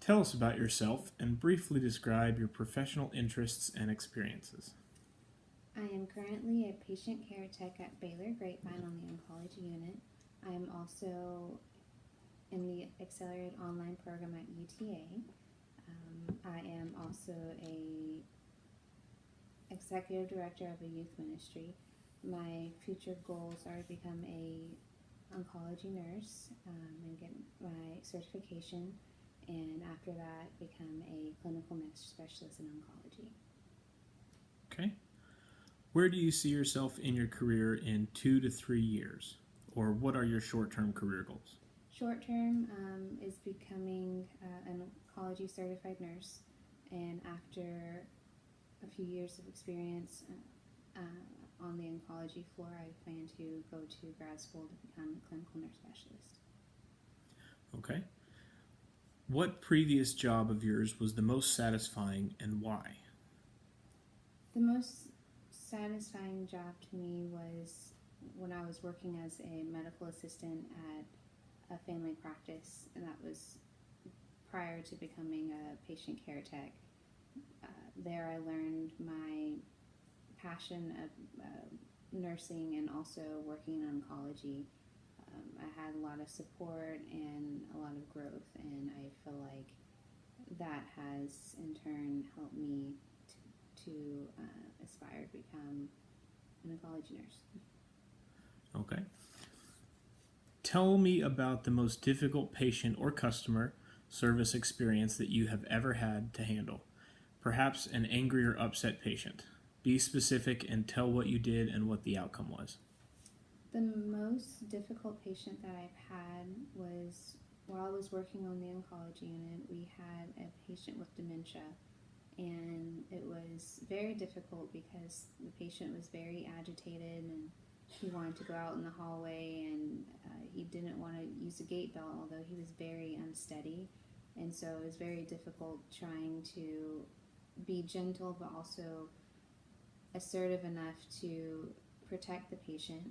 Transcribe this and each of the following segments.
Tell us about yourself and briefly describe your professional interests and experiences. I am currently a patient care tech at Baylor Grapevine on the oncology unit. I am also in the accelerated online program at UTA. I am also a executive director of a youth ministry. My future goals are to become a oncology nurse and get my certification, and after that become a clinical nurse specialist in oncology. Okay. Where do you see yourself in your career in 2 to 3 years? Or what are your short-term career goals? Short term is becoming an oncology certified nurse, and after a few years of experience on the oncology floor, I plan to go to grad school to become a clinical nurse specialist. Okay. What previous job of yours was the most satisfying and why? The most satisfying job to me was when I was working as a medical assistant at a family practice, and that was prior to becoming a patient care tech. There I learned my passion of nursing and also working in oncology. I had a lot of support and a lot of growth, and I feel like that has in turn helped me to aspire to become an oncology nurse. Okay. Tell me about the most difficult patient or customer service experience that you have ever had to handle. Perhaps an angry or upset patient. Be specific and tell what you did and what the outcome was. The most difficult patient that I've had was while I was working on the oncology unit. We had a patient with dementia, and it was very difficult because the patient was very agitated and he wanted to go out in the hallway, and he didn't want to use a gait belt, although he was very unsteady. And so it was very difficult trying to be gentle but also assertive enough to protect the patient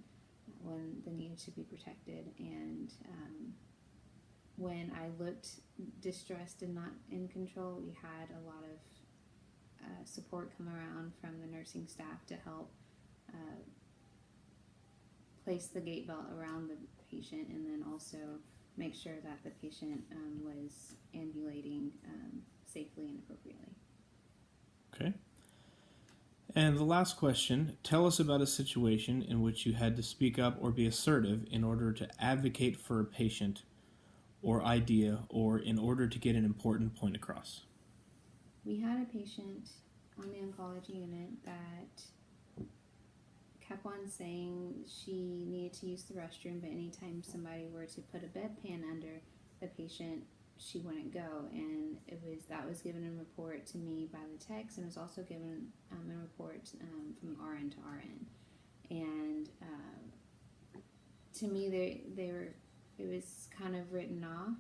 when they needed to be protected. And when I looked distressed and not in control, we had a lot of support come around from the nursing staff to help place the gait belt around the patient, and then also make sure that the patient was ambulating safely and appropriately. Okay. And the last question, tell us about a situation in which you had to speak up or be assertive in order to advocate for a patient or idea or in order to get an important point across. We had a patient on the oncology unit that kept on saying she needed to use the restroom, but anytime somebody were to put a bedpan under the patient, she wouldn't go. And that was given a report to me by the techs, and it was also given a report from RN to RN. And to me, it was kind of written off,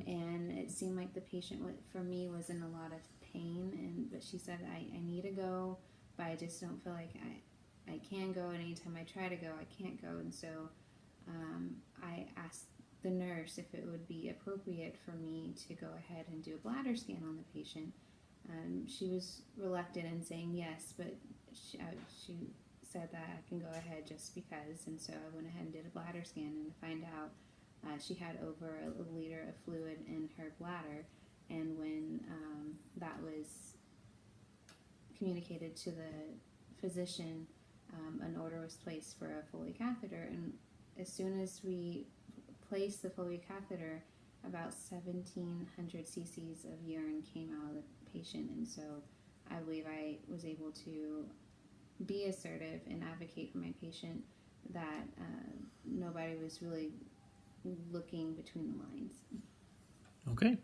and it seemed like the patient for me was in a lot of pain. But she said, I need to go, but I just don't feel like I can go, and anytime I try to go, I can't go. And so I asked the nurse if it would be appropriate for me to go ahead and do a bladder scan on the patient. She was reluctant in saying yes, but she said that I can go ahead just because. And so I went ahead and did a bladder scan, and to find out she had over a liter of fluid in her bladder. And when that was communicated to the physician, an order was placed for a Foley catheter. And as soon as we placed the Foley catheter, about 1,700 cc's of urine came out of the patient. And so I believe I was able to be assertive and advocate for my patient, that nobody was really looking between the lines. Okay.